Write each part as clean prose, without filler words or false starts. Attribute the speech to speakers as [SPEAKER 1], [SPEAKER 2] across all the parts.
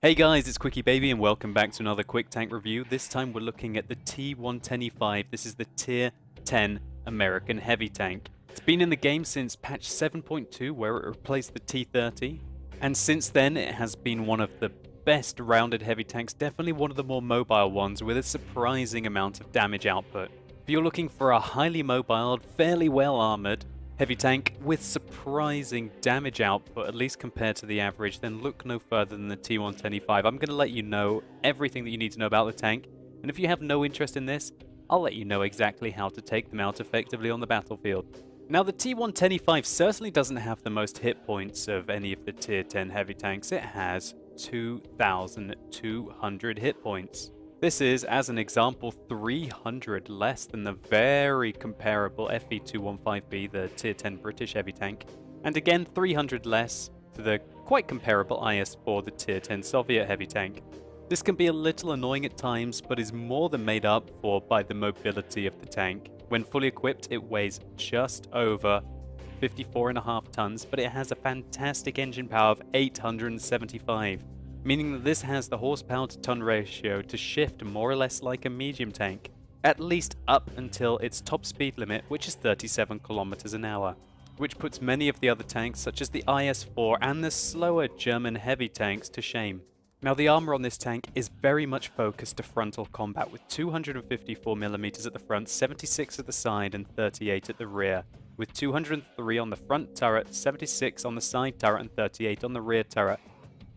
[SPEAKER 1] Hey guys, it's Quickie Baby and welcome back to another quick tank review. This time we're looking at the T110E5. This is the Tier 10 American heavy tank. It's been in the game since patch 7.2 where it replaced the T30, and since then it has been one of the best rounded heavy tanks, definitely one of the more mobile ones with a surprising amount of damage output. If you're looking for a highly mobile, fairly well armoured heavy tank with surprising damage output, at least compared to the average, then look no further than the T110E5. I'm going to let you know everything that you need to know about the tank, and if you have no interest in this, I'll let you know exactly how to take them out effectively on the battlefield. Now, the T110E5 certainly doesn't have the most hit points of any of the Tier 10 heavy tanks. It has 2,200 hit points. This is, as an example, 300 less than the very comparable FE215B, the Tier 10 British heavy tank, and again 300 less to the quite comparable IS-4, the Tier 10 Soviet heavy tank. This can be a little annoying at times, but is more than made up for by the mobility of the tank. When fully equipped, it weighs just over 54.5 tons, but it has a fantastic engine power of 875. Meaning that this has the horsepower to ton ratio to shift more or less like a medium tank, at least up until its top speed limit, which is 37 kilometers an hour, which puts many of the other tanks such as the IS-4 and the slower German heavy tanks to shame. Now, the armor on this tank is very much focused to frontal combat with 254mm at the front, 76 at the side and 38 at the rear, with 203 on the front turret, 76 on the side turret and 38 on the rear turret.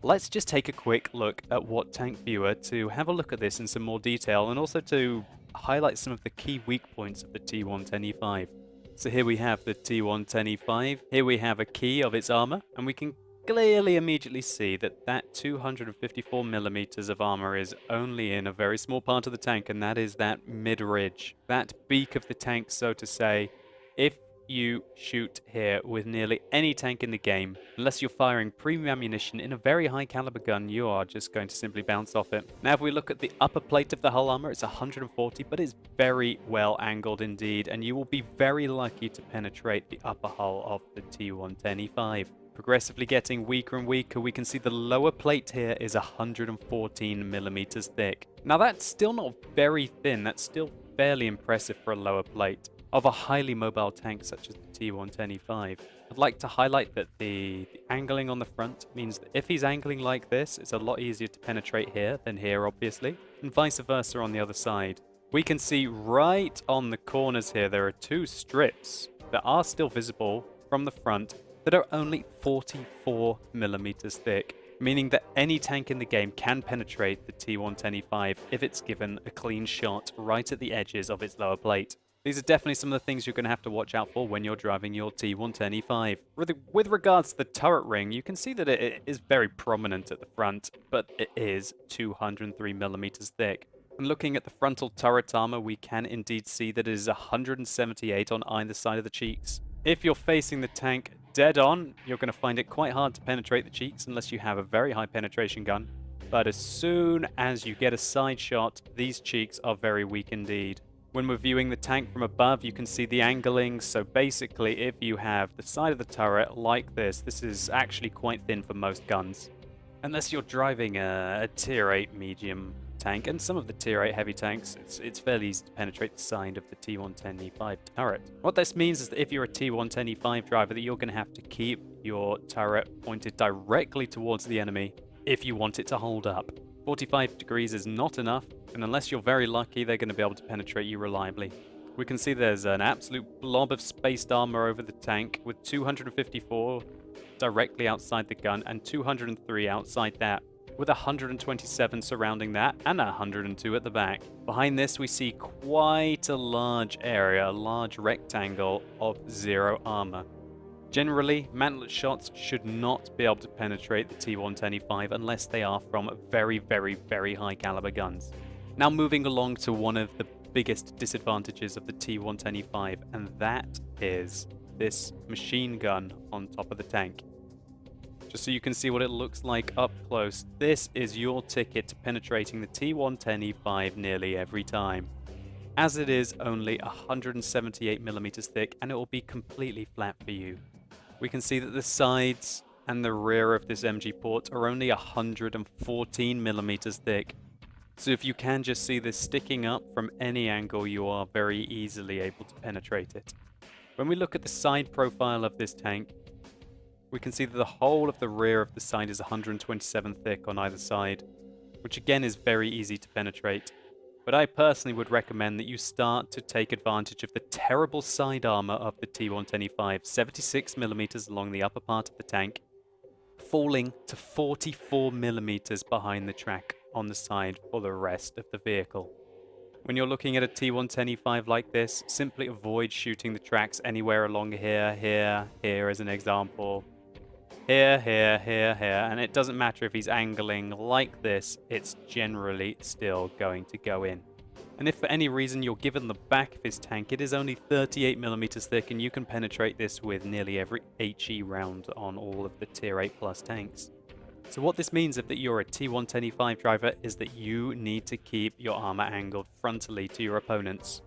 [SPEAKER 1] Let's just take a quick look at WOT Tank Viewer to have a look at this in some more detail and also to highlight some of the key weak points of the T110E5. So here we have the T110E5, here we have a key of its armor, and we can clearly immediately see that that 254mm of armor is only in a very small part of the tank, and that is that mid-ridge, that beak of the tank, so to say. If you shoot here with nearly any tank in the game, unless you're firing premium ammunition in a very high caliber gun, you are just going to simply bounce off it. Now, if we look at the upper plate of the hull armor, it's 140, but it's very well angled indeed, and you will be very lucky to penetrate the upper hull of the T110E5. Progressively getting weaker and weaker, we can see the lower plate here is 114mm thick. Now, that's still not very thin, that's still fairly impressive for a lower plate of a highly mobile tank such as the T110E5. I'd like to highlight that the angling on the front means that if he's angling like this, it's a lot easier to penetrate here than here, obviously, and vice versa on the other side. We can see right on the corners here, there are two strips that are still visible from the front that are only 44mm thick, meaning that any tank in the game can penetrate the T110E5 if it's given a clean shot right at the edges of its lower plate. These are definitely some of the things you're going to have to watch out for when you're driving your T110E5. With regards to the turret ring, you can see that it is very prominent at the front, but it is 203mm thick. And looking at the frontal turret armor, we can indeed see that it is 178 on either side of the cheeks. If you're facing the tank dead on, you're going to find it quite hard to penetrate the cheeks unless you have a very high penetration gun. But as soon as you get a side shot, these cheeks are very weak indeed. When we're viewing the tank from above, you can see the angling. So basically, if you have the side of the turret like this is actually quite thin for most guns. Unless you're driving a Tier 8 medium tank, and some of the Tier 8 heavy tanks, it's fairly easy to penetrate the side of the T110E5 turret. What this means is that if you're a T110E5 driver, that you're going to have to keep your turret pointed directly towards the enemy if you want it to hold up. 45 degrees is not enough, and unless you're very lucky, they're going to be able to penetrate you reliably. We can see there's an absolute blob of spaced armor over the tank with 254 directly outside the gun and 203 outside that, with 127 surrounding that and 102 at the back. Behind this, we see quite a large area, a large rectangle of zero armor. Generally, mantlet shots should not be able to penetrate the T110E5 unless they are from very, very, very high caliber guns. Now moving along to one of the biggest disadvantages of the T110E5, and that is this machine gun on top of the tank. Just so you can see what it looks like up close, this is your ticket to penetrating the T110E5 nearly every time, as it is only 178mm thick and it will be completely flat for you. We can see that the sides and the rear of this MG port are only 114 millimeters thick. So if you can just see this sticking up from any angle, you are very easily able to penetrate it. When we look at the side profile of this tank, we can see that the whole of the rear of the side is 127 thick on either side, which again is very easy to penetrate. But I personally would recommend that you start to take advantage of the terrible side armor of the T110E5, 76 millimeters along the upper part of the tank, falling to 44 millimeters behind the track on the side for the rest of the vehicle. When you're looking at a T110E5 like this, simply avoid shooting the tracks anywhere along here, here as an example, here, and it doesn't matter if he's angling like this, it's generally still going to go in. And if for any reason you're given the back of his tank, it is only 38 millimeters thick and you can penetrate this with nearly every HE round on all of the tier 8 plus tanks. So what this means if that you're a T110E5 driver is that you need to keep your armor angled frontally to your opponents.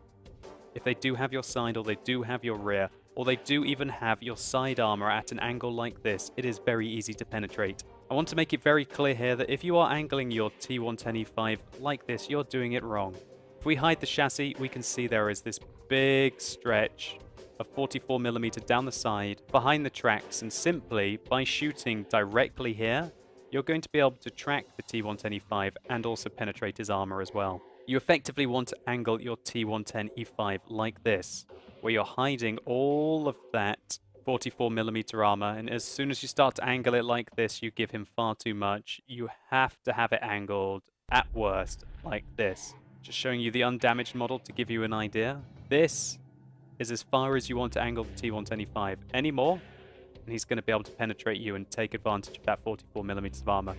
[SPEAKER 1] If they do have your side, or they do have your rear, or they do even have your side armor at an angle like this, it is very easy to penetrate. I want to make it very clear here that if you are angling your T110E5 like this, you're doing it wrong. If we hide the chassis, we can see there is this big stretch of 44 millimeter down the side behind the tracks, and simply by shooting directly here, you're going to be able to track the T110E5 and also penetrate his armor as well. You effectively want to angle your T110E5 like this, where you're hiding all of that 44 millimeter armor, and as soon as you start to angle it like this, you give him far too much. You have to have it angled, at worst, like this. Just showing you the undamaged model to give you an idea. This is as far as you want to angle the T110E5. Any more, and he's going to be able to penetrate you and take advantage of that 44 millimeters of armor.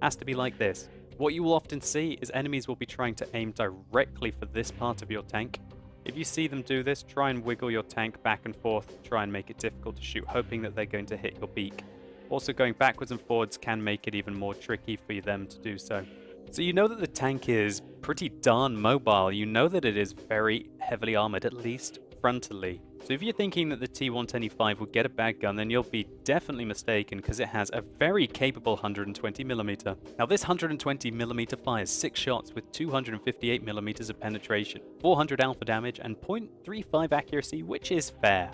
[SPEAKER 1] Has to be like this. What you will often see is enemies will be trying to aim directly for this part of your tank. If you see them do this, try and wiggle your tank back and forth, try and make it difficult to shoot, hoping that they're going to hit your beak. Also, going backwards and forwards can make it even more tricky for them to do so. So you know that the tank is pretty darn mobile. You know that it is very heavily armored, at least frontally. So if you're thinking that the T110E5 would get a bad gun, then you'll be definitely mistaken, because it has a very capable 120mm. Now this 120mm fires 6 shots with 258mm of penetration, 400 alpha damage and 0.35 accuracy, which is fair,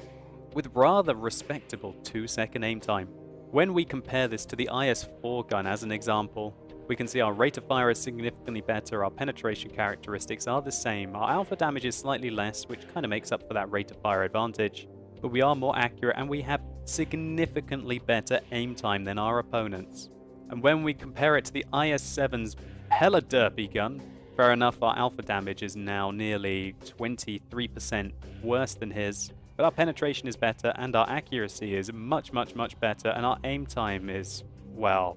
[SPEAKER 1] with rather respectable 2-second aim time. When we compare this to the IS-4 gun as an example, we can see our rate of fire is significantly better, our penetration characteristics are the same, our alpha damage is slightly less, which kind of makes up for that rate of fire advantage, but we are more accurate and we have significantly better aim time than our opponents. And when we compare it to the IS-7's hella derpy gun, fair enough, our alpha damage is now nearly 23% worse than his, but our penetration is better and our accuracy is much better, and our aim time is, well,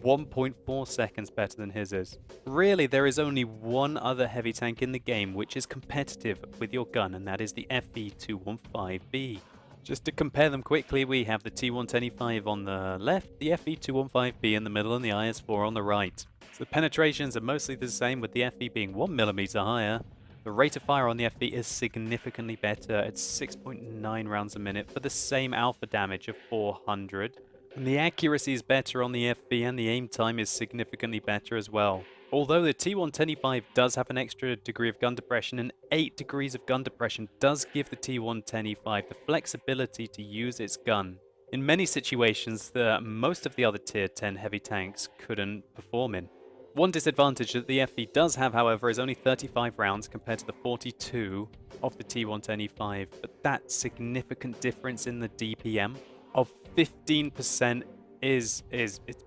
[SPEAKER 1] 1.4 seconds better than his is. Really, there is only one other heavy tank in the game which is competitive with your gun, and that is the FE215B. Just to compare them quickly, we have the T110E5 on the left, the FE215B in the middle, and the IS-4 on the right. So the penetrations are mostly the same, with the FE being 1mm higher. The rate of fire on the FE is significantly better. It's 6.9 rounds a minute for the same alpha damage of 400. And the accuracy is better on the FB, and the aim time is significantly better as well. Although the T110E5 does have an extra degree of gun depression, and 8 degrees of gun depression does give the T110E5 the flexibility to use its gun in many situations that most of the other tier 10 heavy tanks couldn't perform in. One disadvantage that the FE does have, however, is only 35 rounds compared to the 42 of the T110E5, but that significant difference in the DPM of 15% it's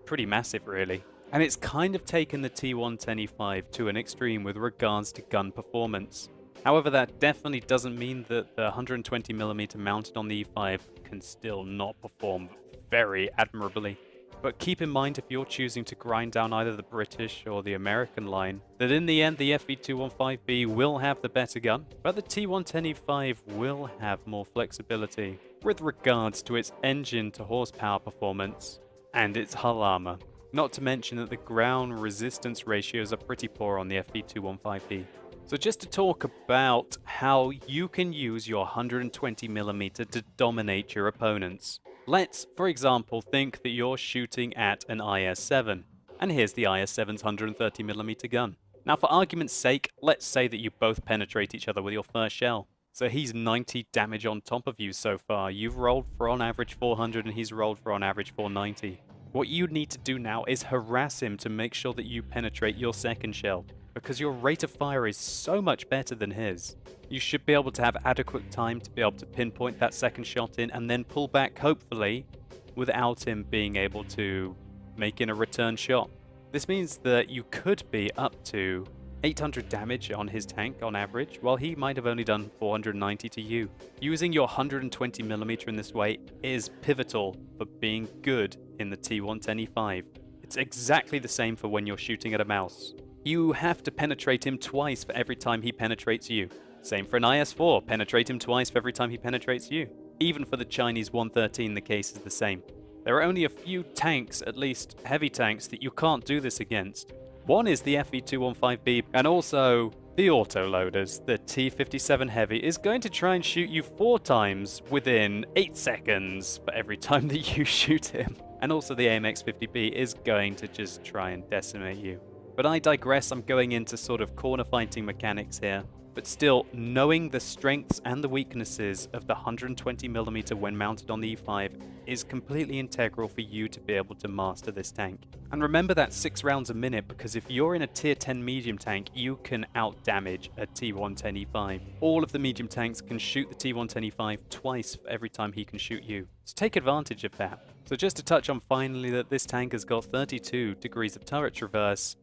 [SPEAKER 1] pretty massive, really. And it's kind of taken the T110E5 to an extreme with regards to gun performance. However, that definitely doesn't mean that the 120mm mounted on the E5 can still not perform very admirably. But keep in mind, if you're choosing to grind down either the British or the American line, that in the end the FE215B will have the better gun, but the T110E5 will have more flexibility with regards to its engine to horsepower performance and its hull armor. Not to mention that the ground resistance ratios are pretty poor on the FE215B. So just to talk about how you can use your 120mm to dominate your opponents. Let's, for example, think that you're shooting at an IS-7, and here's the IS-7's 130mm gun. Now, for argument's sake, let's say that you both penetrate each other with your first shell. So he's 90 damage on top of you so far. You've rolled for on average 400 and he's rolled for on average 490. What you need to do now is harass him to make sure that you penetrate your second shell, because your rate of fire is so much better than his. You should be able to have adequate time to be able to pinpoint that second shot in and then pull back, hopefully, without him being able to make in a return shot. This means that you could be up to 800 damage on his tank on average, while he might have only done 490 to you. Using your 120mm in this way is pivotal for being good in the T110E5. It's exactly the same for when you're shooting at a mouse. You have to penetrate him twice for every time he penetrates you. Same for an IS-4, penetrate him twice for every time he penetrates you. Even for the Chinese 113, the case is the same. There are only a few tanks, at least heavy tanks, that you can't do this against. One is the FE215B, and also the autoloaders. The T57 Heavy is going to try and shoot you 4 times within 8 seconds for every time that you shoot him. And also the AMX-50B is going to just try and decimate you. But I digress, I'm going into sort of corner fighting mechanics here. But still, knowing the strengths and the weaknesses of the 120mm when mounted on the E5 is completely integral for you to be able to master this tank. And remember that 6 rounds a minute, because if you're in a tier 10 medium tank, you can out-damage a T110E5. All of the medium tanks can shoot the T110E5 twice for every time he can shoot you. So take advantage of that. So just to touch on finally that this tank has got 32 degrees of turret traverse,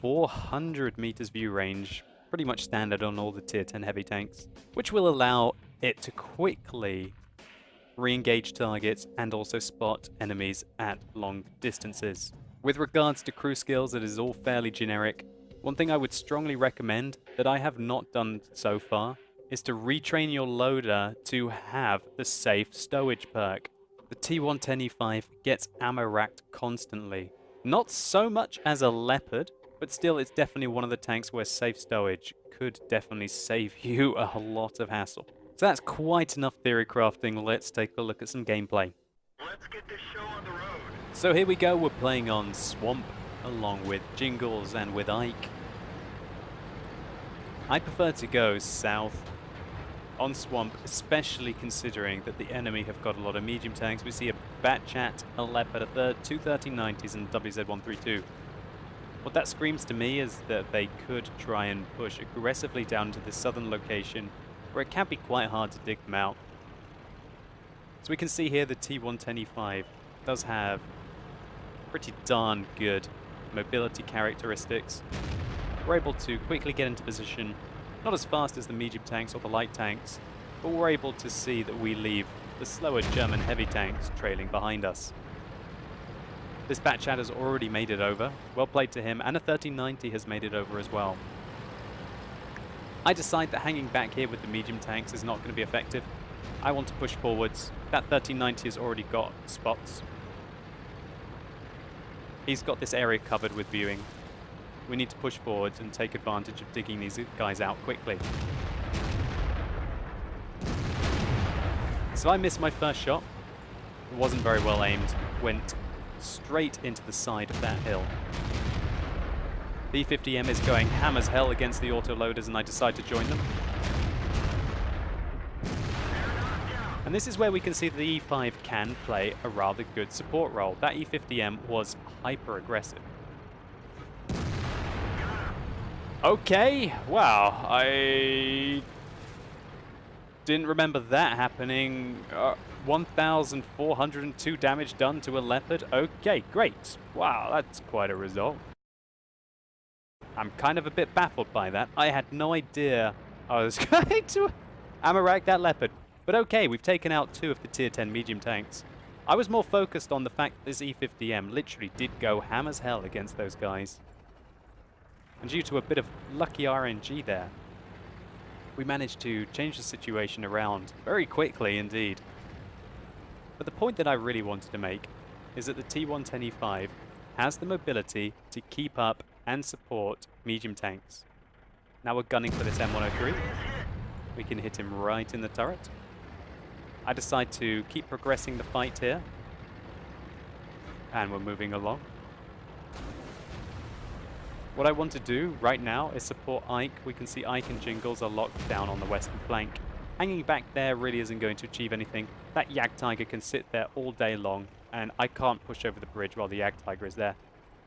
[SPEAKER 1] 400 meters view range, pretty much standard on all the tier 10 heavy tanks, which will allow it to quickly re-engage targets and also spot enemies at long distances. With regards to crew skills, it is all fairly generic. One thing I would strongly recommend that I have not done so far is to retrain your loader to have the safe stowage perk. The T110E5 gets ammo racked constantly. Not so much as a Leopard, but still, it's definitely one of the tanks where safe stowage could definitely save you a lot of hassle. So that's quite enough theory crafting. Let's take a look at some gameplay.
[SPEAKER 2] Let's get this show on the road.
[SPEAKER 1] So here we go. We're playing on Swamp, along with Jingles and with Ike. I prefer to go south on Swamp, especially considering that the enemy have got a lot of medium tanks. We see a Batchat, a Leopard, a third, 2 1390s, and WZ-132. What that screams to me is that they could try and push aggressively down to the southern location, where it can be quite hard to dig them out. So we can see here the T110E5 does have pretty darn good mobility characteristics. We're able to quickly get into position, not as fast as the medium tanks or the light tanks, but we're able to see that we leave the slower German heavy tanks trailing behind us. This Batchat has already made it over. Well played to him, and a 1390 has made it over as well. I decide that hanging back here with the medium tanks is not going to be effective. I want to push forwards. That 1390 has already got spots. He's got this area covered with viewing. We need to push forwards and take advantage of digging these guys out quickly. So I missed my first shot. It wasn't very well aimed. Went straight into the side of that hill. The E50M is going ham as hell against the autoloaders, and I decide to join them. And this is where we can see that the E5 can play a rather good support role. That E50M was hyper aggressive. Okay, wow, I didn't remember that happening. 1,402 damage done to a Leopard. Okay, great. Wow, that's quite a result. I'm kind of a bit baffled by that. I had no idea I was going to ammo rack that Leopard. But okay, we've taken out 2 of the tier 10 medium tanks. I was more focused on the fact that this E50M literally did go ham as hell against those guys. And due to a bit of lucky RNG there, we managed to change the situation around very quickly indeed. But the point that I really wanted to make is that the T110E5 has the mobility to keep up and support medium tanks. Now we're gunning for this M103. We can hit him right in the turret. I decide to keep progressing the fight here. And we're moving along. What I want to do right now is support Ike. We can see Ike and Jingles are locked down on the western flank. Hanging back there really isn't going to achieve anything. That Yak Tiger can sit there all day long, and I can't push over the bridge while the Yak Tiger is there.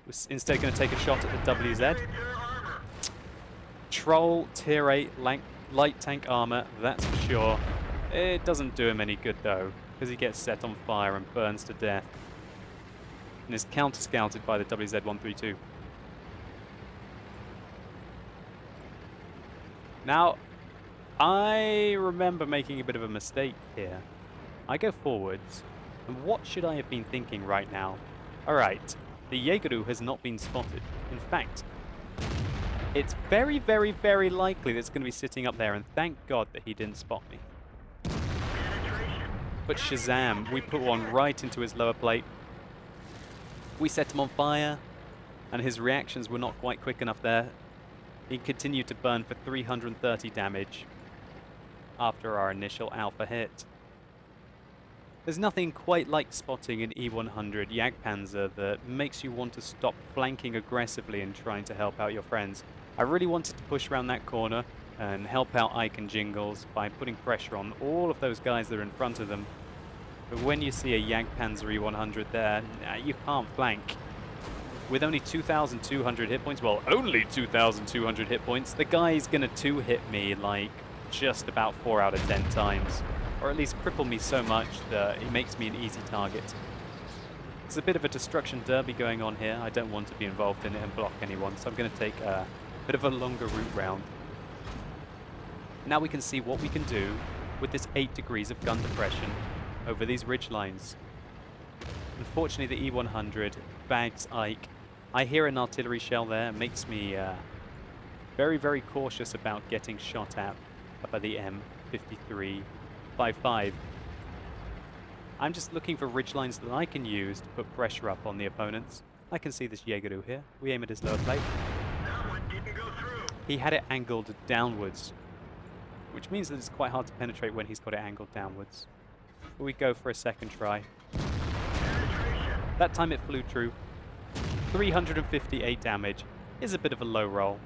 [SPEAKER 1] We're instead going to take a shot at the WZ. Troll, tier 8, light tank armor, that's for sure. It doesn't do him any good though, because he gets set on fire and burns to death. And is counter-scouted by the WZ-132. Now, I remember making a bit of a mistake here. I go forwards, and what should I have been thinking right now? Alright, the Jaegeru has not been spotted. In fact, it's very, very, very likely that it's going to be sitting up there, and thank God that he didn't spot me. But Shazam, we put one right into his lower plate. We set him on fire, and his reactions were not quite quick enough there. He continued to burn for 330 damage after our initial alpha hit. There's nothing quite like spotting an E100 Jagdpanzer that makes you want to stop flanking aggressively and trying to help out your friends. I really wanted to push around that corner and help out Ike and Jingles by putting pressure on all of those guys that are in front of them. But when you see a Jagdpanzer E100 there, you can't flank. With only 2,200 hit points, well, only 2,200 hit points, the guy's gonna 2-hit me like just about 4 out of 10 times. Or at least cripple me so much that it makes me an easy target. There's a bit of a destruction derby going on here. I don't want to be involved in it and block anyone, so I'm gonna take a bit of a longer route round. Now we can see what we can do with this 8 degrees of gun depression over these ridge lines. Unfortunately, the E100 bags Ike. I hear an artillery shell there. It makes me very, very cautious about getting shot at by the M5355. I'm just looking for ridge lines that I can use to put pressure up on the opponents. I can see this Jaegeru here. We aim at his lower plate.
[SPEAKER 2] That one didn't go through.
[SPEAKER 1] He had it angled downwards, which means that it's quite hard to penetrate when he's got it angled downwards. But we go for a second try. That time it flew true. 358 damage is a bit of a low roll,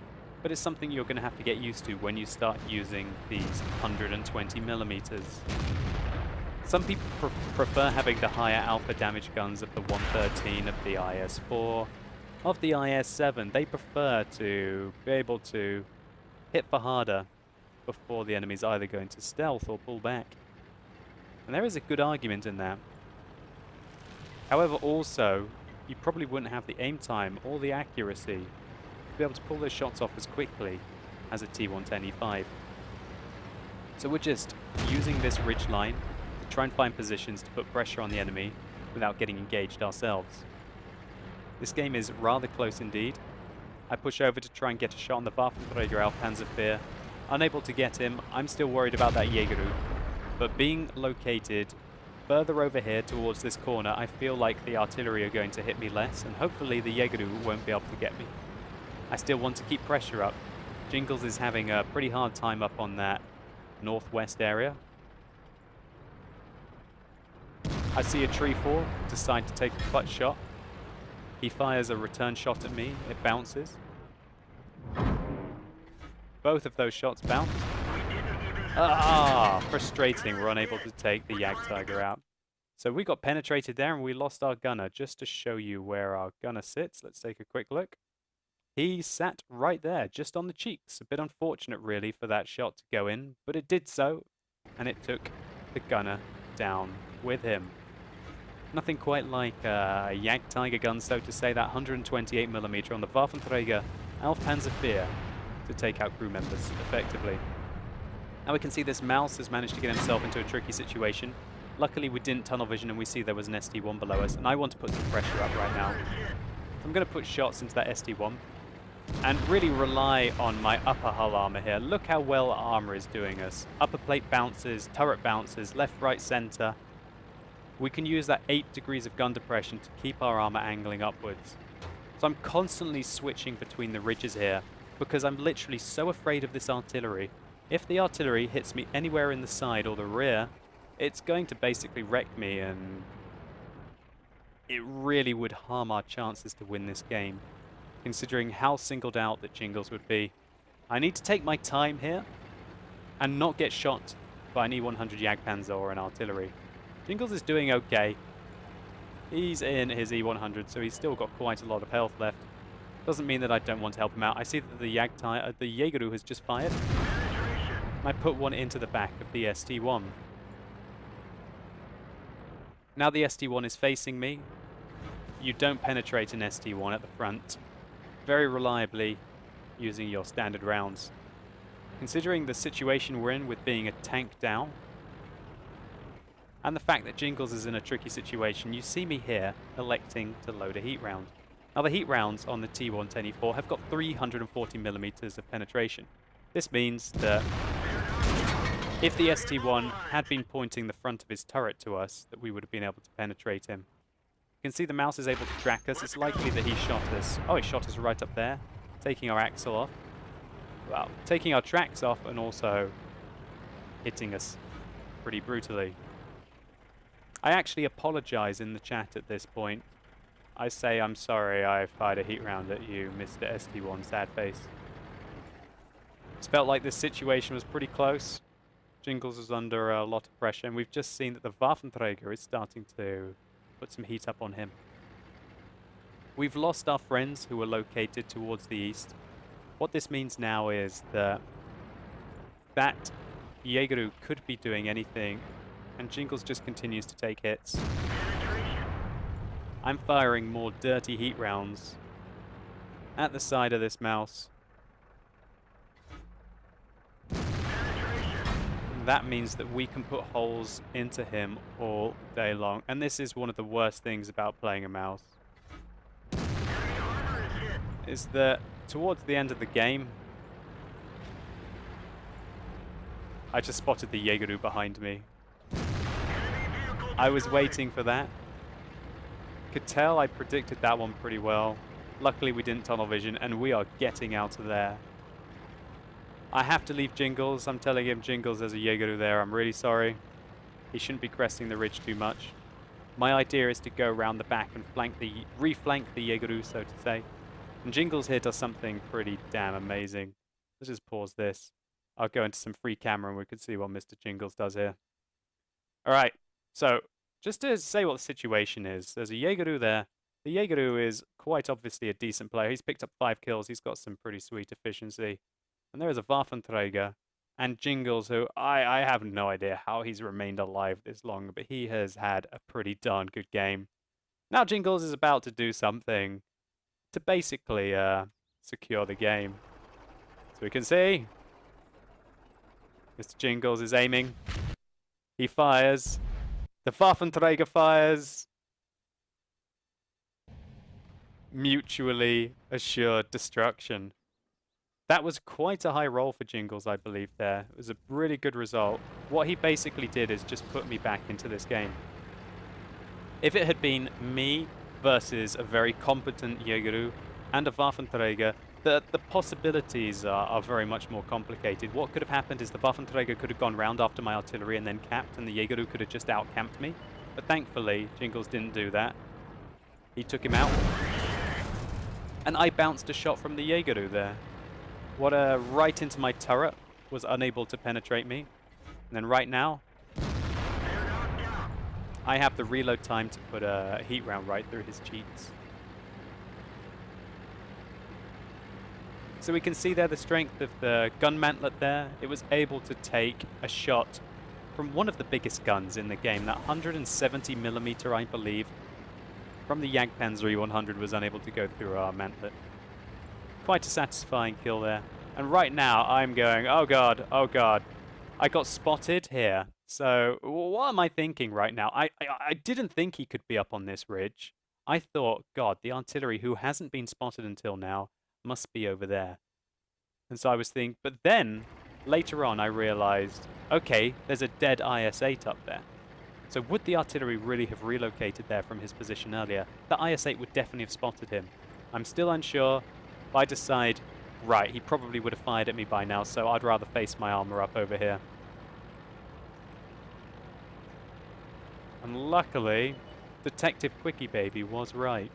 [SPEAKER 1] but it's something you're going to have to get used to when you start using these 120 millimeters. Some people prefer having the higher alpha damage guns of the 113, of the IS-4, of the IS-7. They prefer to be able to hit for harder before the enemy's either going to stealth or pull back. And there is a good argument in that. However, also, you probably wouldn't have the aim time or the accuracy to be able to pull those shots off as quickly as a T110E5. So we're just using this ridge line to try and find positions to put pressure on the enemy without getting engaged ourselves. This game is rather close indeed. I push over to try and get a shot on the Waffenträger auf Panzerwehr. Unable to get him. I'm still worried about that Jaegeru. But being located further over here towards this corner, I feel like the artillery are going to hit me less, and hopefully the Jaegeru won't be able to get me. I still want to keep pressure up. Jingles is having a pretty hard time up on that northwest area. I see a tree fall, decide to take a clutch shot. He fires a return shot at me, it bounces. Both of those shots bounce. Ah, frustrating. We're unable to take the Jagdtiger out. So we got penetrated there and we lost our gunner. Just to show you where our gunner sits, let's take a quick look. He sat right there, just on the cheeks. A bit unfortunate, really, for that shot to go in, but it did so, and it took the gunner down with him. Nothing quite like a Jagdtiger gun, so to say, that 128mm on the Waffenträger auf Panzerwehr to take out crew members effectively. Now we can see this mouse has managed to get himself into a tricky situation. Luckily we didn't tunnel vision and we see there was an ST1 below us, and I want to put some pressure up right now. So I'm going to put shots into that ST1 and really rely on my upper hull armor here. Look how well armor is doing us. Upper plate bounces, turret bounces, left, right, center. We can use that 8 degrees of gun depression to keep our armor angling upwards. So I'm constantly switching between the ridges here because I'm literally so afraid of this artillery. If the artillery hits me anywhere in the side or the rear, it's going to basically wreck me, and it really would harm our chances to win this game, considering how singled out that Jingles would be. I need to take my time here and not get shot by an E100 Jagdpanzer or an artillery. Jingles is doing okay. He's in his E100, so he's still got quite a lot of health left. Doesn't mean that I don't want to help him out. I see that the Jaegeru has just fired. I put one into the back of the ST1. Now the ST1 is facing me. You don't penetrate an ST1 at the front very reliably using your standard rounds. Considering the situation we're in with being a tank down, and the fact that Jingles is in a tricky situation, you see me here electing to load a heat round. Now the heat rounds on the T110E4 have got 340mm of penetration. This means that if the ST1 had been pointing the front of his turret to us, that we would have been able to penetrate him. You can see the mouse is able to track us. It's likely that he shot us. Oh, he shot us right up there, taking our axle off. Well, taking our tracks off and also hitting us pretty brutally. I actually apologize in the chat at this point. I say I'm sorry I fired a heat round at you, Mr. ST1 sad face. It's felt like this situation was pretty close. Jingles was under a lot of pressure, and we've just seen that the Waffenträger is starting to put some heat up on him. We've lost our friends who are located towards the east. What this means now is that Jaegeru could be doing anything, and Jingles just continues to take hits. I'm firing more dirty heat rounds at the side of this mouse. That means that we can put holes into him all day long. And this is one of the worst things about playing a mouse. Is that towards the end of the game, I just spotted the Jaegeru behind me. I was waiting for that. Could tell I predicted that one pretty well. Luckily we didn't tunnel vision, and we are getting out of there. I have to leave Jingles. I'm telling him, Jingles, there's a Jaegeru there. I'm really sorry. He shouldn't be cresting the ridge too much. My idea is to go around the back and reflank the Jaegeru, so to say. And Jingles here does something pretty damn amazing. Let's just pause this. I'll go into some free camera and we can see what Mr. Jingles does here. Alright, so just to say what the situation is, there's a Jaegeru there. The Jaegeru is quite obviously a decent player. He's picked up 5 kills. He's got some pretty sweet efficiency. And there is a Waffenträger and Jingles, who I have no idea how he's remained alive this long, but he has had a pretty darn good game. Now Jingles is about to do something to basically secure the game. So we can see Mr. Jingles is aiming. He fires. The Waffenträger fires. Mutually assured destruction. That was quite a high roll for Jingles, I believe, there. It was a really good result. What he basically did is just put me back into this game. If it had been me versus a very competent Jaegeru and a Waffenträger, the possibilities are very much more complicated. What could have happened is the Waffenträger could have gone round after my artillery and then capped, and the Jaegeru could have just out-camped me. But thankfully, Jingles didn't do that. He took him out. And I bounced a shot from the Jaegeru there. What right into my turret, was unable to penetrate me. And then right now, I have the reload time to put a heat round right through his cheeks. So we can see there the strength of the gun mantlet there. It was able to take a shot from one of the biggest guns in the game, that 170mm, I believe, from the Jagdpanzer E100 was unable to go through our mantlet. Quite a satisfying kill there. And right now I'm going, oh god, I got spotted here. So what am I thinking right now? I didn't think he could be up on this ridge. I thought, god, the artillery, who hasn't been spotted until now, must be over there. And so I was thinking, but then later on I realized, okay, there's a dead IS-8 up there. So would the artillery really have relocated there from his position earlier? The IS-8 would definitely have spotted him. I'm still unsure. I decide, right, he probably would have fired at me by now, so I'd rather face my armor up over here. And luckily, Detective Quickie Baby was right.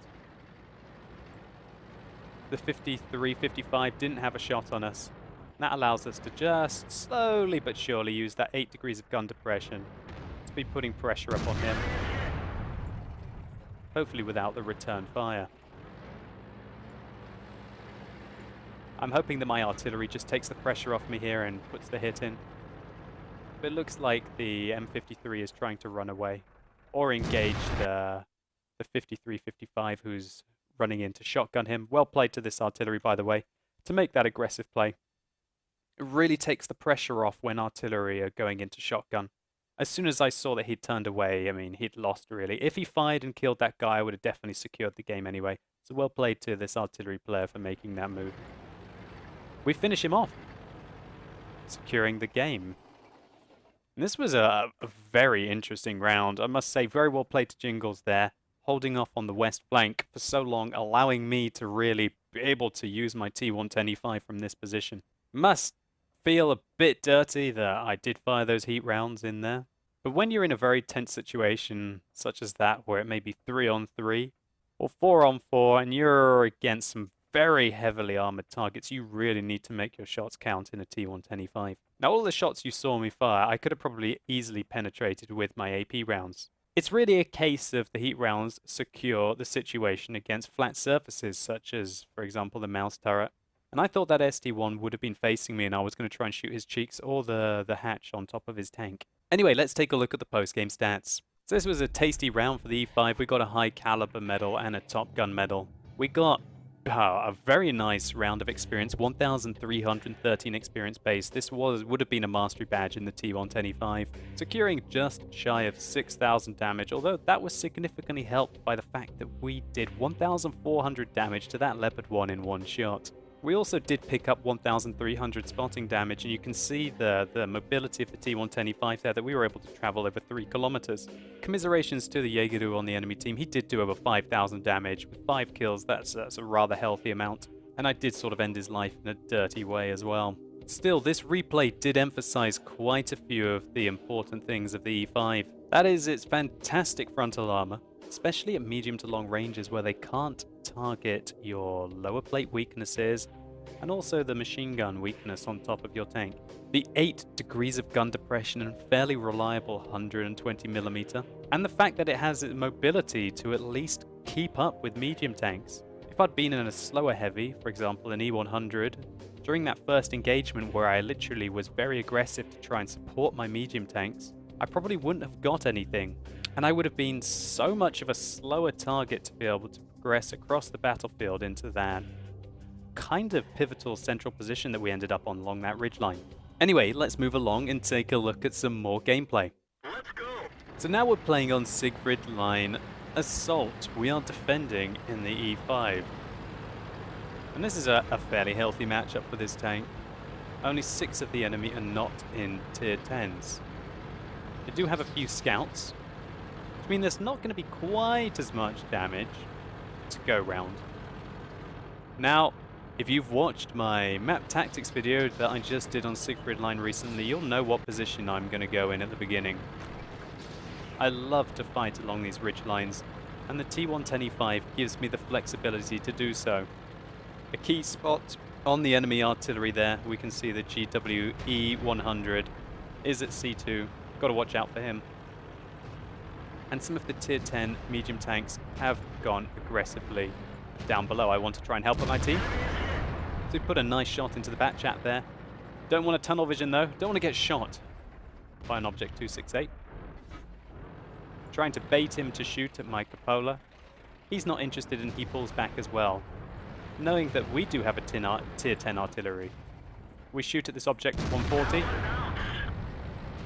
[SPEAKER 1] The 53-55 didn't have a shot on us. That allows us to just slowly but surely use that 8 degrees of gun depression to be putting pressure up on him. Hopefully without the return fire. I'm hoping that my artillery just takes the pressure off me here and puts the hit in. But it looks like the M53 is trying to run away. Or engage the 53-55 who's running in to shotgun him. Well played to this artillery, by the way, to make that aggressive play. It really takes the pressure off when artillery are going into shotgun. As soon as I saw that he'd turned away, I mean, he'd lost really. If he fired and killed that guy, I would have definitely secured the game anyway. So well played to this artillery player for making that move. We finish him off, securing the game. And this was a very interesting round. I must say, very well played to Jingles there, holding off on the west flank for so long, allowing me to really be able to use my T110E5 from this position. Must feel a bit dirty that I did fire those heat rounds in there. But when you're in a very tense situation such as that, where it may be 3-on-3 or 4-on-4, and you're against some very heavily armored targets, you really need to make your shots count in a T110E5. Now, all the shots you saw me fire, I could have probably easily penetrated with my AP rounds. It's really a case of the heat rounds secure the situation against flat surfaces, such as, for example, the mouse turret. And I thought that ST1 would have been facing me and I was going to try and shoot his cheeks or the hatch on top of his tank. Anyway, let's take a look at the post-game stats. So this was a tasty round for the E5. We got a high caliber medal and a Top Gun medal. We got a very nice round of experience, 1,313 experience base. This would have been a mastery badge in the T110E5, securing just shy of 6,000 damage, although that was significantly helped by the fact that we did 1,400 damage to that Leopard 1 in one shot. We also did pick up 1,300 spotting damage, and you can see the mobility of the T110E5 there, that we were able to travel over 3 kilometers. Commiserations to the Jaegeru on the enemy team. He did do over 5,000 damage with 5 kills. That's a rather healthy amount. And I did sort of end his life in a dirty way as well. Still, this replay did emphasize quite a few of the important things of the E5. That is, its fantastic frontal armor, especially at medium to long ranges where they can't target your lower plate weaknesses, and also the machine gun weakness on top of your tank. The 8 degrees of gun depression and fairly reliable 120mm, and the fact that it has mobility to at least keep up with medium tanks. If I'd been in a slower heavy, for example an E100, during that first engagement where I literally was very aggressive to try and support my medium tanks, I probably wouldn't have got anything. And I would have been so much of a slower target to be able to progress across the battlefield into that kind of pivotal central position that we ended up on along that ridgeline. Anyway, let's move along and take a look at some more gameplay.
[SPEAKER 2] Let's go.
[SPEAKER 1] So now we're playing on Siegfried Line Assault. We are defending in the E5. And this is a fairly healthy matchup for this tank. Only 6 of the enemy are not in tier 10s. They do have a few scouts, I mean, there's not going to be quite as much damage to go round. Now, if you've watched my map tactics video that I just did on Siegfried Line recently, you'll know what position I'm going to go in at the beginning. I love to fight along these ridge lines, and the T110E5 gives me the flexibility to do so. A key spot on the enemy artillery there, we can see the GWE100 is at C2. Got to watch out for him. And some of the tier 10 medium tanks have gone aggressively down below. I want to try and help out my team. So we put a nice shot into the back chat there. Don't want a tunnel vision though. Don't want to get shot by an object 268. Trying to bait him to shoot at my cupola. He's not interested and he pulls back as well. Knowing that we do have a tier 10 artillery, we shoot at this object at 140.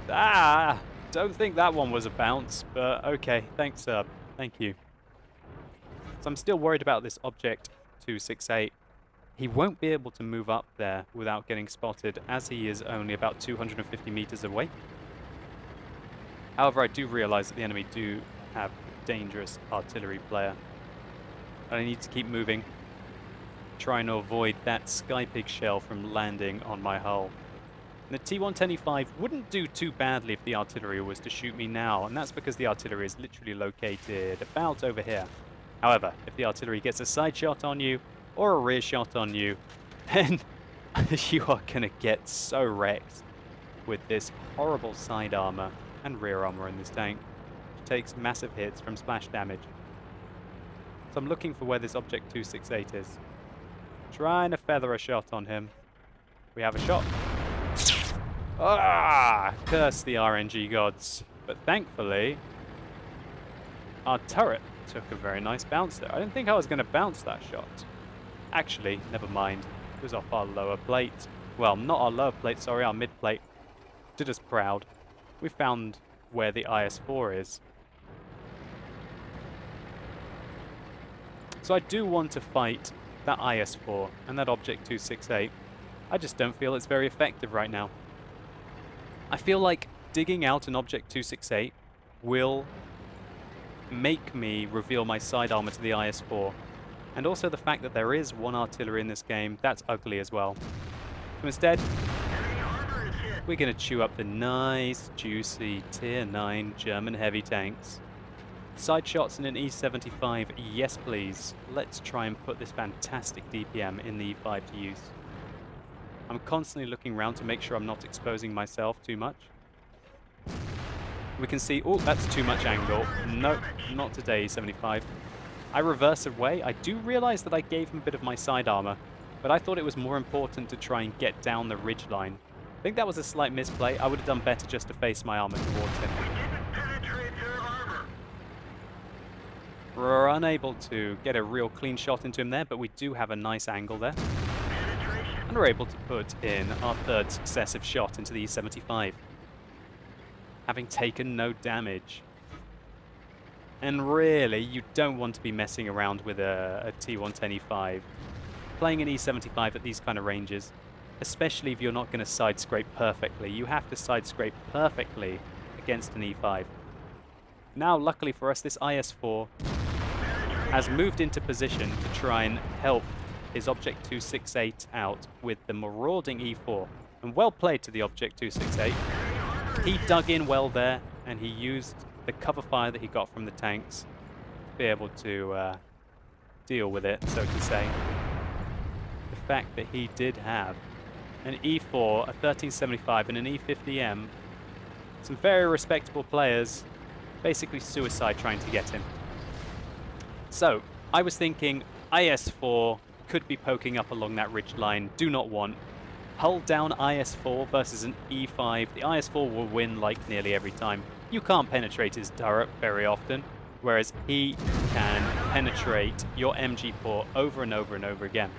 [SPEAKER 1] Ah! Don't think that one was a bounce, but okay, thanks, thank you. So I'm still worried about this object 268. He won't be able to move up there without getting spotted, as he is only about 250 meters away. However, I do realize that the enemy do have a dangerous artillery player. And I need to keep moving, trying to avoid that sky pig shell from landing on my hull. The T110E5 wouldn't do too badly if the artillery was to shoot me now, and that's because the artillery is literally located about over here. However, if the artillery gets a side shot on you, or a rear shot on you, then you are going to get so wrecked with this horrible side armor and rear armor in this tank, which takes massive hits from splash damage. So I'm looking for where this Object 268 is. Trying to feather a shot on him. We have a shot. Ah! Curse the RNG gods. But thankfully, our turret took a very nice bounce there. I didn't think I was going to bounce that shot. Actually, never mind. It was off our lower plate. Well, not our lower plate, sorry, our mid plate. Did us proud. We found where the IS-4 is. So I do want to fight that IS-4 and that Object 268. I just don't feel it's very effective right now. I feel like digging out an Object 268 will make me reveal my side armor to the IS-4. And also the fact that there is one artillery in this game, that's ugly as well. So instead, we're going to chew up the nice, juicy Tier 9 German heavy tanks. Side shots in an E75, yes please. Let's try and put this fantastic DPM in the E5 to use. I'm constantly looking around to make sure I'm not exposing myself too much. We can see, oh, that's too much angle. Nope, not today, E75. I reverse away. I do realize that I gave him a bit of my side armor, but I thought it was more important to try and get down the ridge line. I think that was a slight misplay. I would have done better just to face my armor towards him. We're unable to get a real clean shot into him there, but we do have a nice angle there. And we're able to put in our third successive shot into the E75, having taken no damage. And really, you don't want to be messing around with a T110E5. Playing an E75 at these kind of ranges, especially if you're not going to side scrape perfectly. You have to side scrape perfectly against an E5. Now, luckily for us, this IS-4 has moved into position to try and help his Object 268 out with the marauding E4. And well played to the Object 268. He dug in well there, and he used the cover fire that he got from the tanks to be able to deal with it, so to say. The fact that he did have an E4, a 1375, and an E50M, some very respectable players, basically suicide trying to get him. So, I was thinking IS-4 could be poking up along that ridge line, do not want. Hull down IS-4 versus an E5, the IS-4 will win like nearly every time. You can't penetrate his turret very often, whereas he can penetrate your MG port over and over and over again.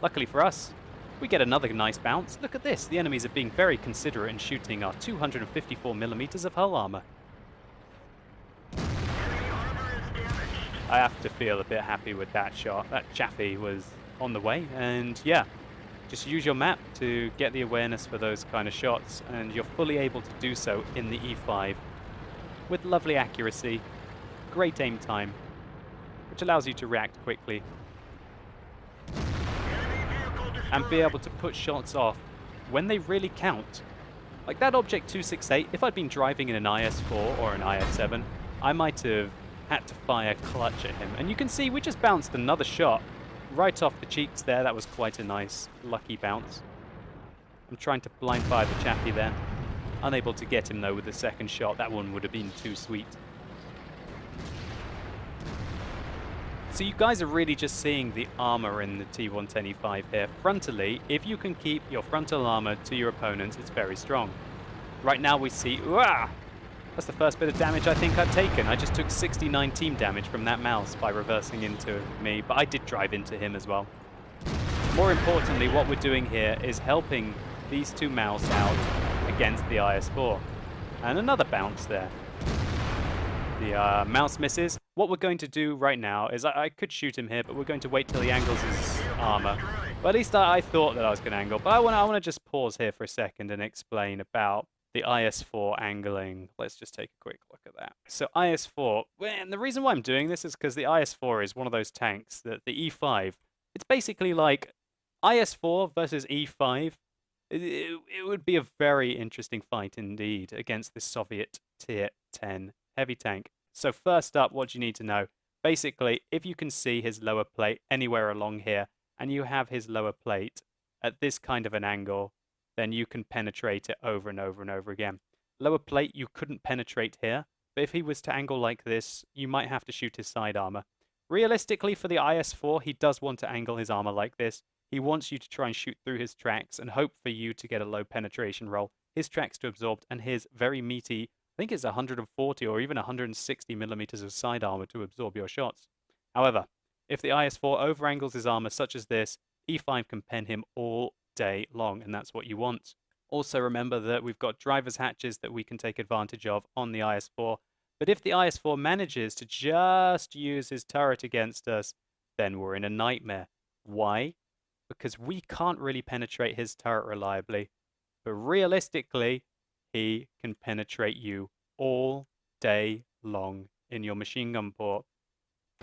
[SPEAKER 1] Luckily for us, we get another nice bounce. Look at this, the enemies are being very considerate in shooting our 254mm of hull armor. I have to feel a bit happy with that shot. That Chaffee was on the way, and yeah, just use your map to get the awareness for those kind of shots, and you're fully able to do so in the E5 with lovely accuracy, great aim time, which allows you to react quickly and be able to put shots off when they really count. Like that Object 268, if I'd been driving in an IS-4 or an IS-7, I might have had to fire clutch at him. And you can see we just bounced another shot right off the cheeks there. That was quite a nice, lucky bounce. I'm trying to blind fire the Chaffee there. Unable to get him though with the second shot. That one would have been too sweet. So you guys are really just seeing the armor in the T110E5 here. Frontally, if you can keep your frontal armor to your opponents, it's very strong. Right now we see, that's the first bit of damage I think I've taken. I just took 69 team damage from that mouse by reversing into me, but I did drive into him as well. More importantly, what we're doing here is helping these two mouse out against the IS-4. And another bounce there. The mouse misses. What we're going to do right now is I could shoot him here, but we're going to wait till he angles his armor. But at least I thought that I was going to angle. But I want to just pause here for a second and explain about the IS-4 angling. Let's just take a quick look at that. So IS-4, and the reason why I'm doing this is because the IS-4 is one of those tanks that the E5, it's basically like IS-4 versus E5 It would be a very interesting fight indeed against the Soviet Tier 10 heavy tank. So first up, what do you need to know? Basically, if you can see his lower plate anywhere along here, and you have his lower plate at this kind of an angle, then you can penetrate it over and over and over again. Lower plate, you couldn't penetrate here, but if he was to angle like this, you might have to shoot his side armor. Realistically, for the IS-4, he does want to angle his armor like this. He wants you to try and shoot through his tracks and hope for you to get a low penetration roll. His tracks to absorb and his very meaty, I think it's 140 or even 160 millimeters of side armor to absorb your shots. However, if the IS-4 overangles his armor such as this, E5 can pen him all day long, and that's what you want. Also remember that we've got driver's hatches that we can take advantage of on the IS-4. But if the IS-4 manages to just use his turret against us, then we're in a nightmare. Why? Because we can't really penetrate his turret reliably. But realistically, he can penetrate you all day long in your machine gun port.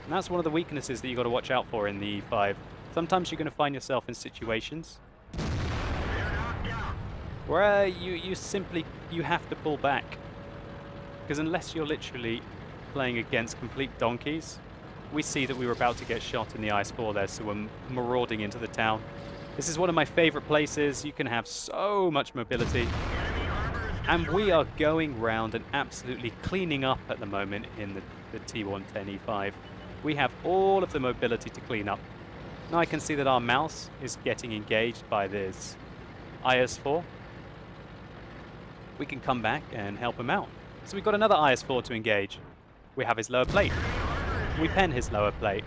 [SPEAKER 1] And that's one of the weaknesses that you've got to watch out for in the E5. Sometimes you're going to find yourself in situations where you simply have to pull back. Because unless you're literally playing against complete donkeys, we see that we were about to get shot in the IS-4 there, so we're marauding into the town. This is one of my favorite places. You can have so much mobility. And we are going round and absolutely cleaning up at the moment in the T110E5. We have all of the mobility to clean up. Now I can see that our mouse is getting engaged by this IS-4. We can come back and help him out. So we've got another IS-4 to engage. We have his lower plate. We pen his lower plate.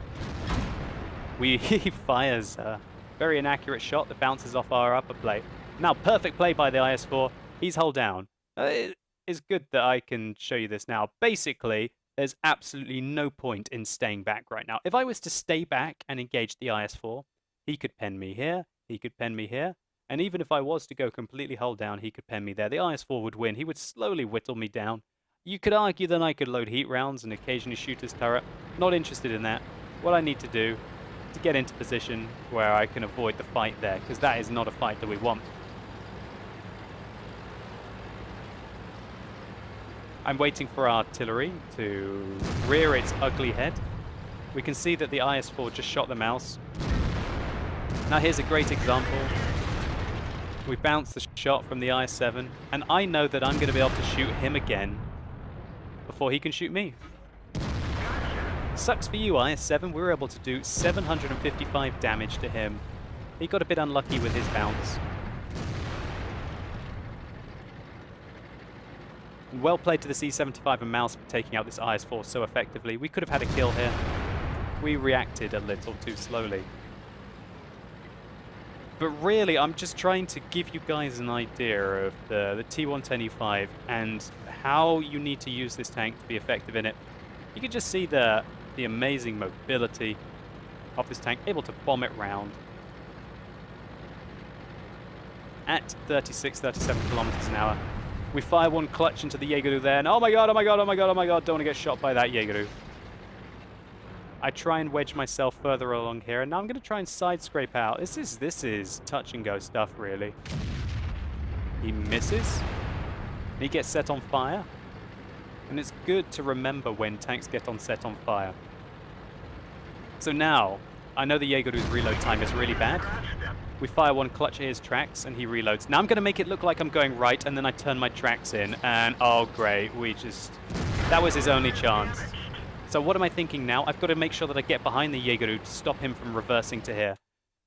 [SPEAKER 1] He fires a very inaccurate shot that bounces off our upper plate. Now, perfect play by the IS-4. He's hull down. It's good that I can show you this now. Basically, there's absolutely no point in staying back right now. If I was to stay back and engage the IS-4, he could pen me here, he could pen me here, and even if I was to go completely hull down, he could pen me there. The IS-4 would win. He would slowly whittle me down. You could argue that I could load heat rounds and occasionally shoot his turret. Not interested in that. What I need to do is to get into position where I can avoid the fight there, because that is not a fight that we want. I'm waiting for artillery to rear its ugly head. We can see that the IS-4 just shot the mouse. Now here's a great example. We bounce the shot from the IS-7, and I know that I'm going to be able to shoot him again before he can shoot me. Sucks for you, IS-7. We were able to do 755 damage to him. He got a bit unlucky with his bounce. Well played to the C-75 and Mouse for taking out this IS-4 so effectively. We could have had a kill here. We reacted a little too slowly. But really, I'm just trying to give you guys an idea of the T110E5 and how you need to use this tank to be effective in it. You can just see the amazing mobility of this tank, able to bomb it round at 36, 37 kilometers an hour. We fire one clutch into the Jaeger there, and oh my god, oh my god, oh my god, oh my god, don't want to get shot by that Jaeger. I try and wedge myself further along here, and now I'm going to try and side scrape out. This is touch and go stuff, really. He misses. He gets set on fire. And it's good to remember when tanks get set on fire. So now, I know the Jaeger's reload time is really bad. We fire one clutch at his tracks, and he reloads. Now I'm going to make it look like I'm going right, and then I turn my tracks in, and oh great, that was his only chance. So what am I thinking now? I've got to make sure that I get behind the Jaeger to stop him from reversing to here.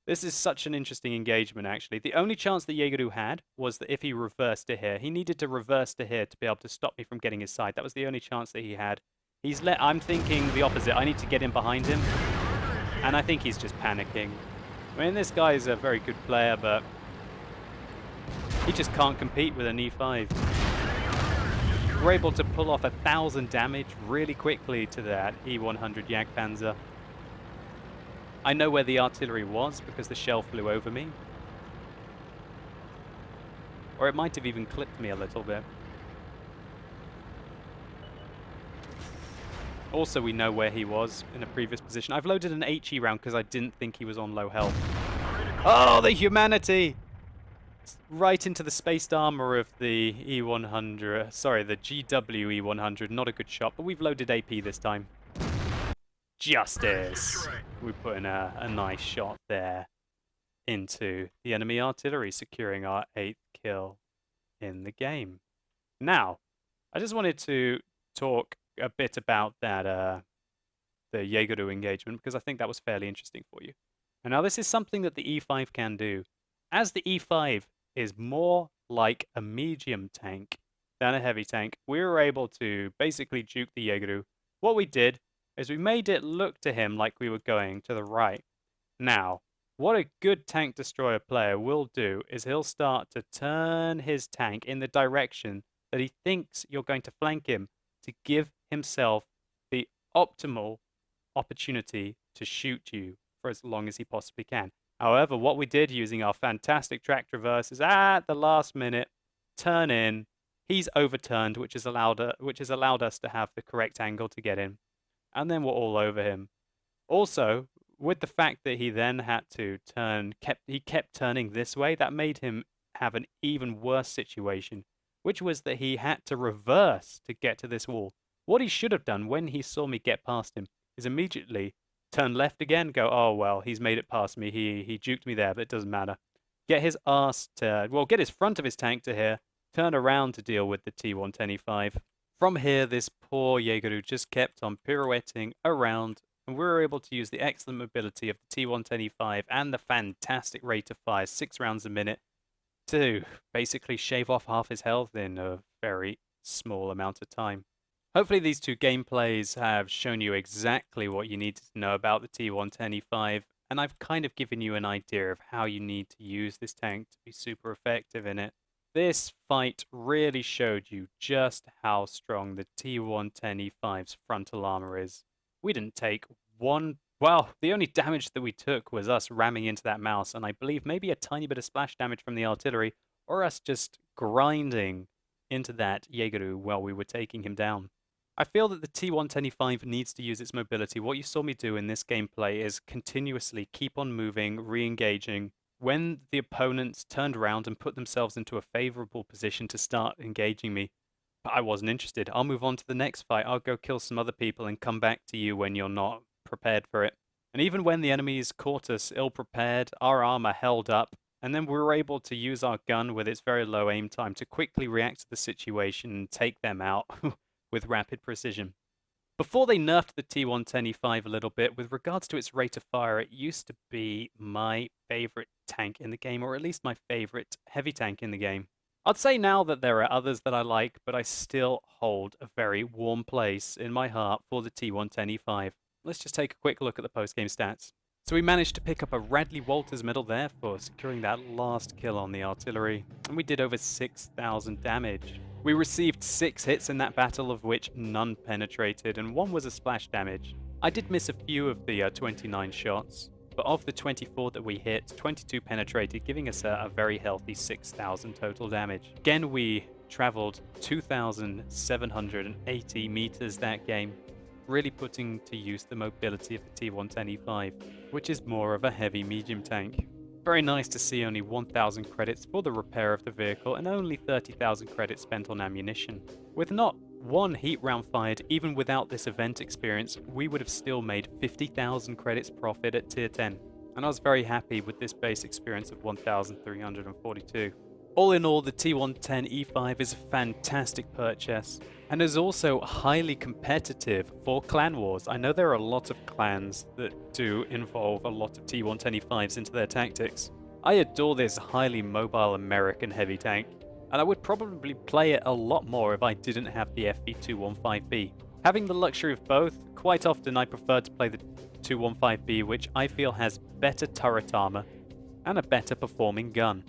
[SPEAKER 1] This is such an interesting engagement, actually. The only chance the Jaeger had was that if he reversed to here. He needed to reverse to here to be able to stop me from getting his side. That was the only chance that he had. I'm thinking the opposite. I need to get in behind him. And I think he's just panicking. I mean, this guy is a very good player, but he just can't compete with an E5. We're able to pull off 1,000 damage really quickly to that E100 Jagdpanzer. I know where the artillery was because the shell flew over me. Or it might have even clipped me a little bit. Also, we know where he was in a previous position. I've loaded an HE round because I didn't think he was on low health. Oh, the humanity! right into the spaced armor of the E100, sorry, the GW E100. Not a good shot, but we've loaded AP this time. Justice! We put in a nice shot there into the enemy artillery, securing our 8th kill in the game. Now, I just wanted to talk a bit about that, the Jaegeru engagement, because I think that was fairly interesting for you. And now this is something that the E5 can do. As the E5 is more like a medium tank than a heavy tank, we were able to basically juke the Jaegeru. What we did is we made it look to him like we were going to the right. Now, what a good tank destroyer player will do is he'll start to turn his tank in the direction that he thinks you're going to flank him to give himself the optimal opportunity to shoot you for as long as he possibly can. However, what we did using our fantastic track traverse is at the last minute, turn in. He's overturned, which has allowed us to have the correct angle to get in. And then we're all over him. Also, with the fact that he then had to turn, he kept turning this way, that made him have an even worse situation, which was that he had to reverse to get to this wall. What he should have done when he saw me get past him is immediately turn left again, go, oh, well, he's made it past me. He juked me there, but it doesn't matter. Get his ass to, well, get his front of his tank to here, turn around to deal with the T110E5. From here, this poor Jaegeru just kept on pirouetting around, and we were able to use the excellent mobility of the T110E5 and the fantastic rate of fire, 6 rounds a minute, to basically shave off half his health in a very small amount of time. Hopefully these two gameplays have shown you exactly what you need to know about the T110E5, and I've kind of given you an idea of how you need to use this tank to be super effective in it. This fight really showed you just how strong the T110E5's frontal armor is. We didn't take one, well, the only damage that we took was us ramming into that mouse, and I believe maybe a tiny bit of splash damage from the artillery, or us just grinding into that Jaegeru while we were taking him down. I feel that the T110E5 needs to use its mobility. What you saw me do in this gameplay is continuously keep on moving, re-engaging. When the opponents turned around and put themselves into a favorable position to start engaging me, but I wasn't interested. I'll move on to the next fight. I'll go kill some other people and come back to you when you're not prepared for it. And even when the enemies caught us ill-prepared, our armor held up, and then we were able to use our gun with its very low aim time to quickly react to the situation and take them out with rapid precision. Before they nerfed the T110E5 a little bit, with regards to its rate of fire, it used to be my favorite tank in the game, or at least my favorite heavy tank in the game. I'd say now that there are others that I like, but I still hold a very warm place in my heart for the T110E5. Let's just take a quick look at the post-game stats. So we managed to pick up a Radley Walters medal there for securing that last kill on the artillery, and we did over 6,000 damage. We received 6 hits in that battle, of which none penetrated, and 1 was a splash damage. I did miss a few of the 29 shots, but of the 24 that we hit, 22 penetrated, giving us a very healthy 6,000 total damage. Again, we traveled 2,780 meters that game, really putting to use the mobility of the T110E5, which is more of a heavy medium tank. Very nice to see only 1,000 credits for the repair of the vehicle and only 30,000 credits spent on ammunition. With not one heat round fired, even without this event experience, we would have still made 50,000 credits profit at tier 10. And I was very happy with this base experience of 1,342. All in all, the T110E5 is a fantastic purchase and is also highly competitive for clan wars. I know there are a lot of clans that do involve a lot of T110E5s into their tactics. I adore this highly mobile American heavy tank, and I would probably play it a lot more if I didn't have the FV215B. Having the luxury of both, quite often I prefer to play the 215B, which I feel has better turret armor and a better performing gun.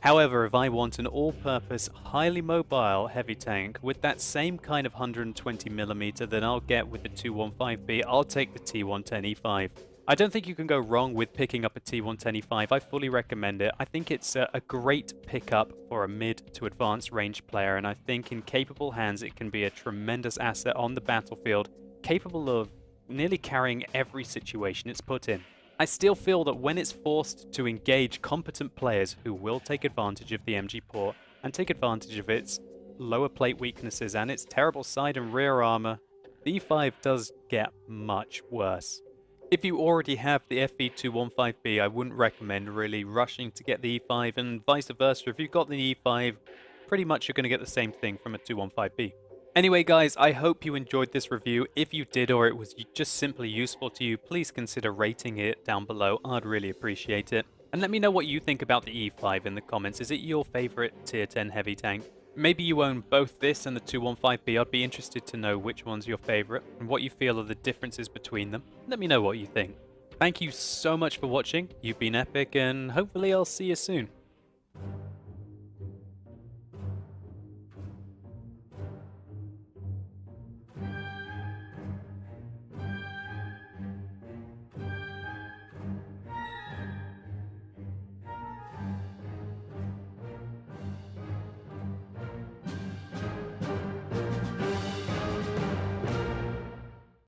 [SPEAKER 1] However, if I want an all-purpose, highly mobile heavy tank with that same kind of 120mm that I'll get with the 215B, I'll take the T110E5. I don't think you can go wrong with picking up a T110E5. I fully recommend it. I think it's a great pickup for a mid to advanced range player, and I think in capable hands it can be a tremendous asset on the battlefield, capable of nearly carrying every situation it's put in. I still feel that when it's forced to engage competent players who will take advantage of the MG port and take advantage of its lower plate weaknesses and its terrible side and rear armor, the E5 does get much worse. If you already have the FE215B, I wouldn't recommend really rushing to get the E5, and vice versa. If you've got the E5, pretty much you're going to get the same thing from a 215B. Anyway guys, I hope you enjoyed this review. If you did, or it was just simply useful to you, please consider rating it down below. I'd really appreciate it. And let me know what you think about the E5 in the comments. Is it your favorite tier 10 heavy tank? Maybe you own both this and the 215B. I'd be interested to know which one's your favorite and what you feel are the differences between them. Let me know what you think. Thank you so much for watching. You've been epic, and hopefully I'll see you soon.